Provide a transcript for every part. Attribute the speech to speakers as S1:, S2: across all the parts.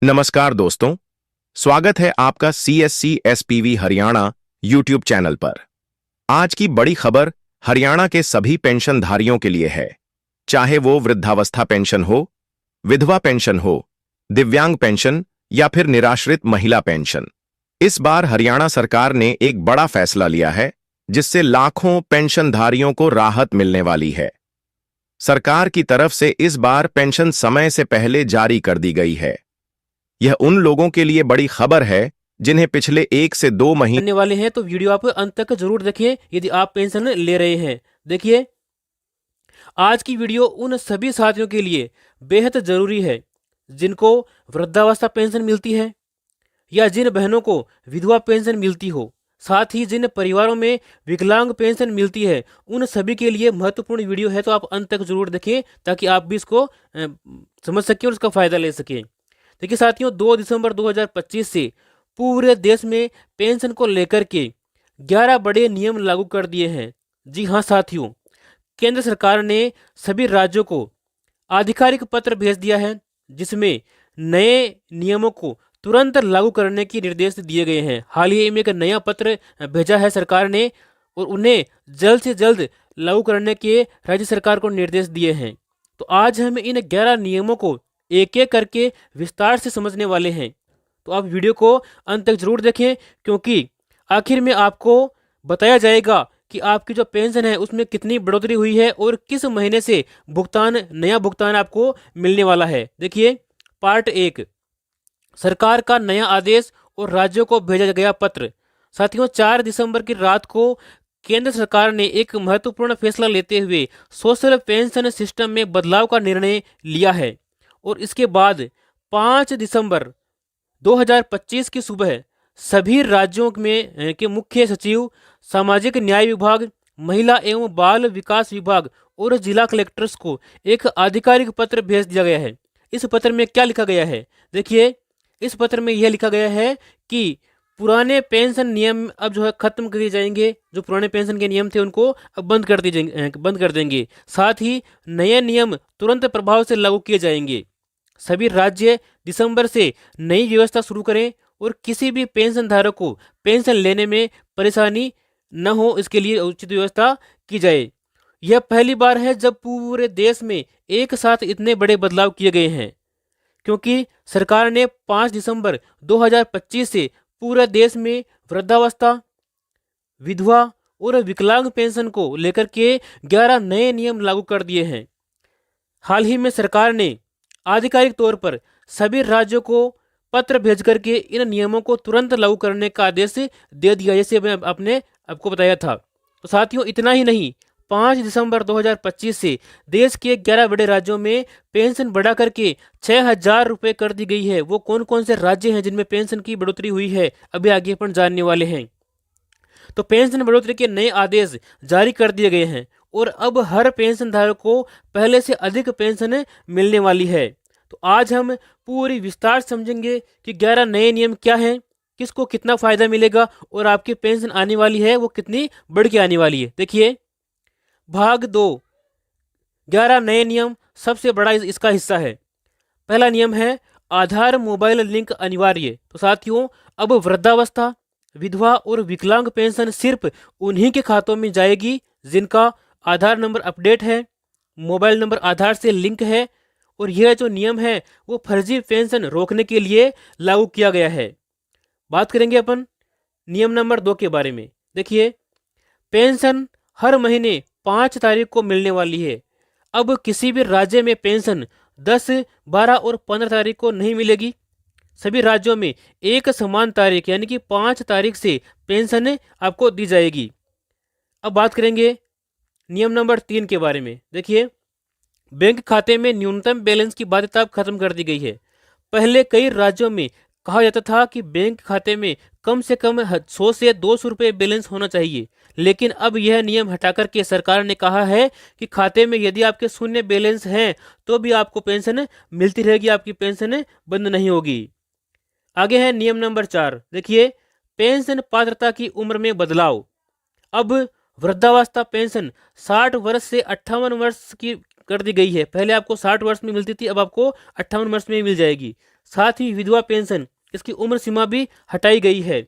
S1: नमस्कार दोस्तों, स्वागत है आपका CSC SPV Haryana YouTube channel पर। आज की बड़ी खबर हरियाणा के सभी पेंशनधारियों के लिए है, चाहे वो वृद्धावस्था पेंशन हो, विधवा पेंशन हो, दिव्यांग पेंशन या फिर निराश्रित महिला पेंशन। इस बार हरियाणा सरकार ने एक बड़ा फैसला लिया है, जिससे लाखों पेंशनधारियों को राहत मिलने वाली है। सरकार की तरफ से इस बार पेंशन समय से पहले जारी कर दी गई है। यह उन लोगों के लिए बड़ी खबर है जिन्हें पिछले 1 से 2 महीने
S2: करने वाले हैं, तो वीडियो आप अंत तक जरूर देखिए यदि आप पेंशन ले रहे हैं। देखिए, आज की वीडियो उन सभी साथियों के लिए बेहद जरूरी है जिनको वृद्धावस्था पेंशन मिलती है या जिन बहनों को विधवा पेंशन मिलती हो, साथ ही जिन परिवारों में विकलांग पेंशन मिलती है, उन सभी के लिए महत्वपूर्ण वीडियो है। तो आप अंत तक जरूर देखें ताकि आप भी इसको समझ सकें और इसका फायदा ले सकें। देखिए साथियों, 2 दिसंबर 2025 से पूरे देश में पेंशन को लेकर के 11 बड़े नियम लागू कर दिए हैं। जी हाँ साथियों, केंद्र सरकार ने सभी राज्यों को आधिकारिक पत्र भेज दिया है जिसमें नए नियमों को तुरंत लागू करने के निर्देश दिए गए हैं। हाल ही में एक नया पत्र भेजा है सरकार ने और उन्हें जल्द से जल्द लागू करने के राज्य सरकार को निर्देश दिए हैं। तो आज हम इन 11 नियमों को एक एक करके विस्तार से समझने वाले हैं। तो आप वीडियो को अंत तक जरूर देखें, क्योंकि आखिर में आपको बताया जाएगा कि आपकी जो पेंशन है उसमें कितनी बढ़ोतरी हुई है और किस महीने से नया भुगतान आपको मिलने वाला है। देखिए, पार्ट 1, सरकार का नया आदेश और राज्यों को भेजा गया पत्र। साथियों, 4 दिसंबर की रात को केंद्र सरकार ने एक महत्वपूर्ण फैसला लेते हुए सोशल पेंशन सिस्टम में बदलाव का निर्णय लिया है और इसके बाद 5 दिसंबर 2025 की सुबह सभी राज्यों में के मुख्य सचिव, सामाजिक न्याय विभाग, महिला एवं बाल विकास विभाग और जिला कलेक्टर्स को एक आधिकारिक पत्र भेज दिया गया है। इस पत्र में क्या लिखा गया है? देखिए, इस पत्र में यह लिखा गया है कि पुराने पेंशन नियम अब जो है खत्म कर दिए जाएंगे। जो पुराने पेंशन के नियम थे उनको अब बंद कर देंगे। साथ ही नए नियम तुरंत प्रभाव से लागू किए जाएंगे। सभी राज्य दिसंबर से नई व्यवस्था शुरू करें और किसी भी पेंशन धारक को पेंशन लेने में परेशानी न हो, इसके लिए उचित व्यवस्था की जाए। यह पहली बार है जब पूरे देश में एक साथ इतने बड़े बदलाव किए गए हैं, क्योंकि सरकार ने 5 दिसंबर 2025 से पूरे देश में वृद्धावस्था, विधवा और विकलांग पेंशन को लेकर के 11 नए नियम लागू कर दिए हैं। हाल ही में सरकार ने आधिकारिक तौर पर सभी राज्यों को पत्र भेज करके इन नियमों को तुरंत लागू करने का आदेश दे दिया, जैसे मैं आपको बताया था। तो साथियों, इतना ही नहीं, 5 दिसंबर 2025 से देश के 11 बड़े राज्यों में पेंशन बढ़ा करके 6,000 रुपये कर दी गई है। वो कौन कौन से राज्य हैं जिनमें पेंशन की बढ़ोतरी हुई है, अभी आगे अपन जानने वाले हैं। तो पेंशन बढ़ोतरी के नए आदेश जारी कर दिए गए हैं और अब हर पेंशन धारक को पहले से अधिक पेंशन मिलने वाली है। तो आज हम पूरी विस्तार समझेंगे कि 11 नए नियम क्या हैं, किसको कितना फायदा मिलेगा और आपकी पेंशन आने वाली है वो कितनी बढ़ के आने वाली है। देखिए, भाग 2, 11 नए नियम, सबसे बड़ा इसका हिस्सा है। पहला नियम है आधार मोबाइल लिंक अनिवार्य। तो साथियों, अब वृद्धावस्था, विधवा और विकलांग पेंशन सिर्फ उन्हीं के खातों में जाएगी जिनका आधार नंबर अपडेट है, मोबाइल नंबर आधार से लिंक है। और यह जो नियम है वो फर्जी पेंशन रोकने के लिए लागू किया गया है। बात करेंगे अपन नियम नंबर 2 के बारे में। देखिए, पेंशन हर महीने 5 तारीख को मिलने वाली है। अब किसी भी राज्य में पेंशन 10, 12 और 15 तारीख को नहीं मिलेगी। सभी राज्यों में एक समान तारीख यानी कि 5 तारीख से पेंशन आपको दी जाएगी। अब बात करेंगे नियम नंबर 3 के बारे में। देखिए, बैंक खाते में न्यूनतम बैलेंस की बाध्यता अब खत्म कर दी गई है। पहले कई राज्यों में कहा जाता था कि बैंक खाते में कम से कम 100 से 200 रुपये बैलेंस होना चाहिए, लेकिन अब यह नियम हटाकर के सरकार ने कहा है कि खाते में यदि आपके शून्य बैलेंस हैं तो भी आपको पेंशन मिलती रहेगी, आपकी पेंशन बंद नहीं होगी। आगे है नियम नंबर 4। देखिए, पेंशन पात्रता की उम्र में बदलाव। अब वृद्धावस्था पेंशन 60 वर्ष से 58 वर्ष की कर दी गई है। पहले आपको 60 वर्ष में मिलती थी, अब आपको 58 वर्ष में मिल जाएगी। साथ ही विधवा पेंशन, इसकी उम्र सीमा भी हटाई गई है।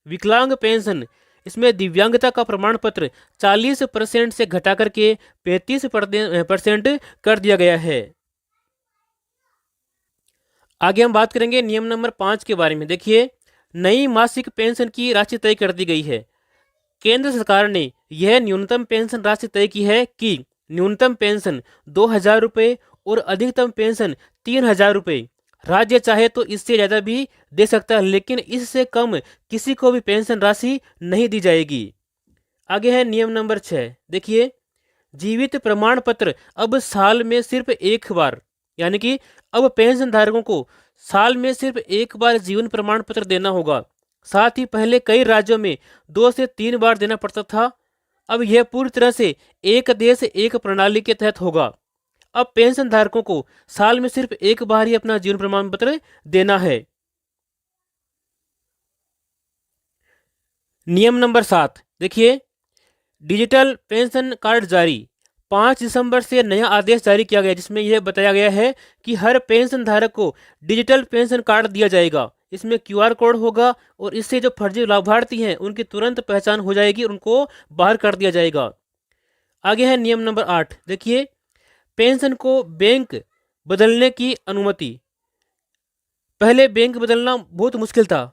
S2: विकलांग पेंशन, इसमें दिव्यांगता का प्रमाण पत्र 40% से घटा करके 35% कर दिया गया है। आगे हम बात करेंगे नियम नंबर 5 के बारे में। देखिए, नई मासिक पेंशन की राशि तय कर दी गई है। केंद्र सरकार ने यह न्यूनतम पेंशन राशि तय की है कि न्यूनतम पेंशन 2,000 रुपये और अधिकतम पेंशन 3,000 रुपये। राज्य चाहे तो इससे ज़्यादा भी दे सकता है, लेकिन इससे कम किसी को भी पेंशन राशि नहीं दी जाएगी। आगे है नियम नंबर 6। देखिए, जीवित प्रमाण पत्र अब साल में सिर्फ एक बार, यानी कि अब पेंशन धारकों को साल में सिर्फ एक बार जीवन प्रमाण पत्र देना होगा। साथ ही पहले कई राज्यों में 2 से 3 बार देना पड़ता था। अब यह पूरी तरह से एक देश एक प्रणाली के तहत होगा। अब पेंशन धारकों को साल में सिर्फ एक बार ही अपना जीवन प्रमाण पत्र देना है। नियम नंबर 7। देखिए, डिजिटल पेंशन कार्ड जारी। 5 दिसंबर से नया आदेश जारी किया गया, जिसमें यह बताया गया है कि हर पेंशन धारक को डिजिटल पेंशन कार्ड दिया जाएगा। इसमें QR कोड होगा और इससे जो फर्जी लाभार्थी हैं उनकी तुरंत पहचान हो जाएगी और उनको बाहर कर दिया जाएगा। आगे है नियम नंबर 8। देखिए, पेंशन को बैंक बदलने की अनुमति। पहले बैंक बदलना बहुत मुश्किल था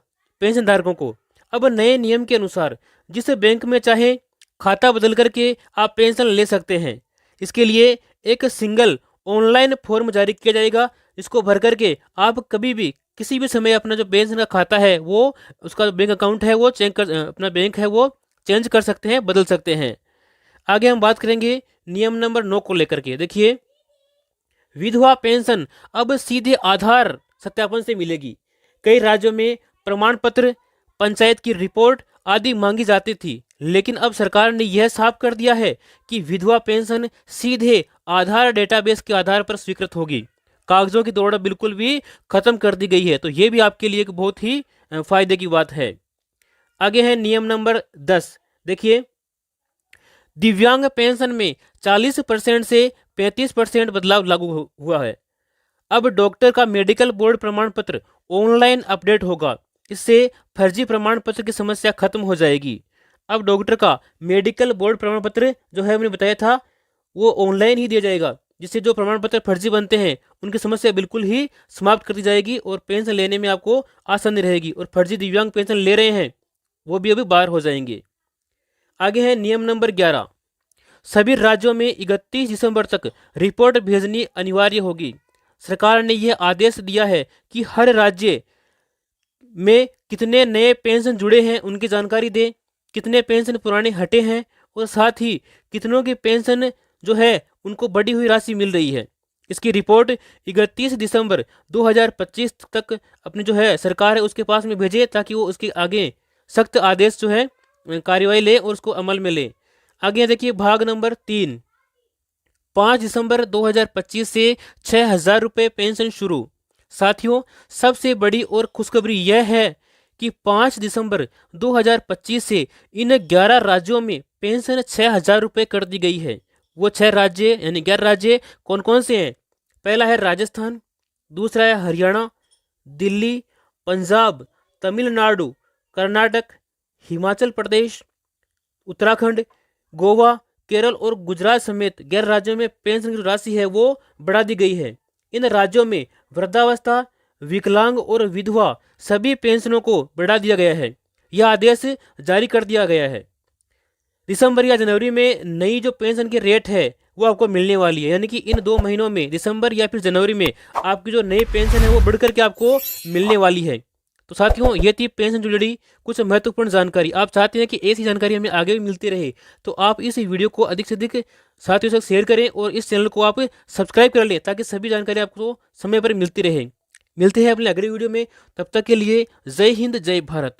S2: पेंशन धारकों को। अब नए नियम के अनुसार जिस बैंक में चाहे खाता बदल करके आप पेंशन ले सकते हैं। इसके लिए एक सिंगल ऑनलाइन फॉर्म जारी किया जाएगा। इसको भर करके आप कभी भी किसी भी समय अपना जो पेंशन का खाता है, वो उसका बैंक अकाउंट है वो अपना बैंक है वो चेंज कर सकते हैं, बदल सकते हैं। आगे हम बात करेंगे नियम नंबर 9 को लेकर के। देखिए, विधवा पेंशन अब सीधे आधार सत्यापन से मिलेगी। कई राज्यों में प्रमाण पत्र, पंचायत की रिपोर्ट आदि मांगी जाती थी, लेकिन अब सरकार ने यह साफ कर दिया है कि विधवा पेंशन सीधे आधार डेटाबेस के आधार पर स्वीकृत होगी। कागजों की दौड़ बिल्कुल भी खत्म कर दी गई है, तो ये भी आपके लिए एक बहुत ही फायदे की बात है। आगे है नियम नंबर 10। देखिए, दिव्यांग पेंशन में 40% से 35% बदलाव लागू हुआ है। अब डॉक्टर का मेडिकल बोर्ड प्रमाण पत्र ऑनलाइन अपडेट होगा। इससे फर्जी प्रमाण पत्र की समस्या खत्म हो जाएगी। अब डॉक्टर का मेडिकल बोर्ड प्रमाण पत्र जो है मैंने बताया था वो ऑनलाइन ही दिया जाएगा, जिससे जो प्रमाण पत्र फर्जी बनते हैं उनकी समस्या बिल्कुल ही समाप्त कर दी जाएगी और पेंशन लेने में आपको आसानी रहेगी। और फर्जी दिव्यांग पेंशन ले रहे हैं वो भी अभी बाहर हो जाएंगे। आगे है नियम नंबर 11। सभी राज्यों में 31 दिसंबर तक रिपोर्ट भेजनी अनिवार्य होगी। सरकार ने यह आदेश दिया है कि हर राज्य में कितने नए पेंशन जुड़े हैं उनकी जानकारी दें, कितने पेंशन पुराने हटे हैं और साथ ही कितनों की पेंशन जो है उनको बढ़ी हुई राशि मिल रही है। इसकी रिपोर्ट 31 दिसंबर 2025 तक अपनी जो है सरकार है उसके पास में भेजे, ताकि वो उसके आगे सख्त आदेश जो है कार्यवाही ले और उसको अमल में ले। आगे देखिए भाग नंबर 3। 5 दिसंबर 2025 से 6,000 रुपये पेंशन शुरू। साथियों, सबसे बड़ी और खुशखबरी यह है कि 5 दिसंबर 2025 से इन 11 राज्यों में पेंशन 6,000 रुपये कर दी गई है। वो 6 राज्य यानी 11 राज्य कौन कौन से हैं? पहला है राजस्थान, दूसरा है हरियाणा, दिल्ली, पंजाब, तमिलनाडु, कर्नाटक, हिमाचल प्रदेश, उत्तराखंड, गोवा, केरल और गुजरात समेत 11 राज्यों में पेंशन की राशि है वो बढ़ा दी गई है। इन राज्यों में वृद्धावस्था, विकलांग और विधवा सभी पेंशनों को बढ़ा दिया गया है। यह आदेश जारी कर दिया गया है। दिसंबर या जनवरी में नई जो पेंशन की रेट है वो आपको मिलने वाली है, यानी कि इन 2 महीनों में दिसंबर या फिर जनवरी में आपकी जो नई पेंशन है वो बढ़ करके आपको मिलने वाली है। तो साथियों, ये थी पेंशन से जुड़ी कुछ महत्वपूर्ण जानकारी। आप चाहते हैं कि ऐसी जानकारी हमें आगे भी मिलती रहे तो आप इस वीडियो को अधिक से अधिक साथियों से शेयर करें और इस चैनल को आप सब्सक्राइब कर लें, ताकि सभी जानकारी आपको समय पर मिलती रहे। मिलते हैं अपने अगले वीडियो में, तब तक के लिए जय हिंद, जय भारत।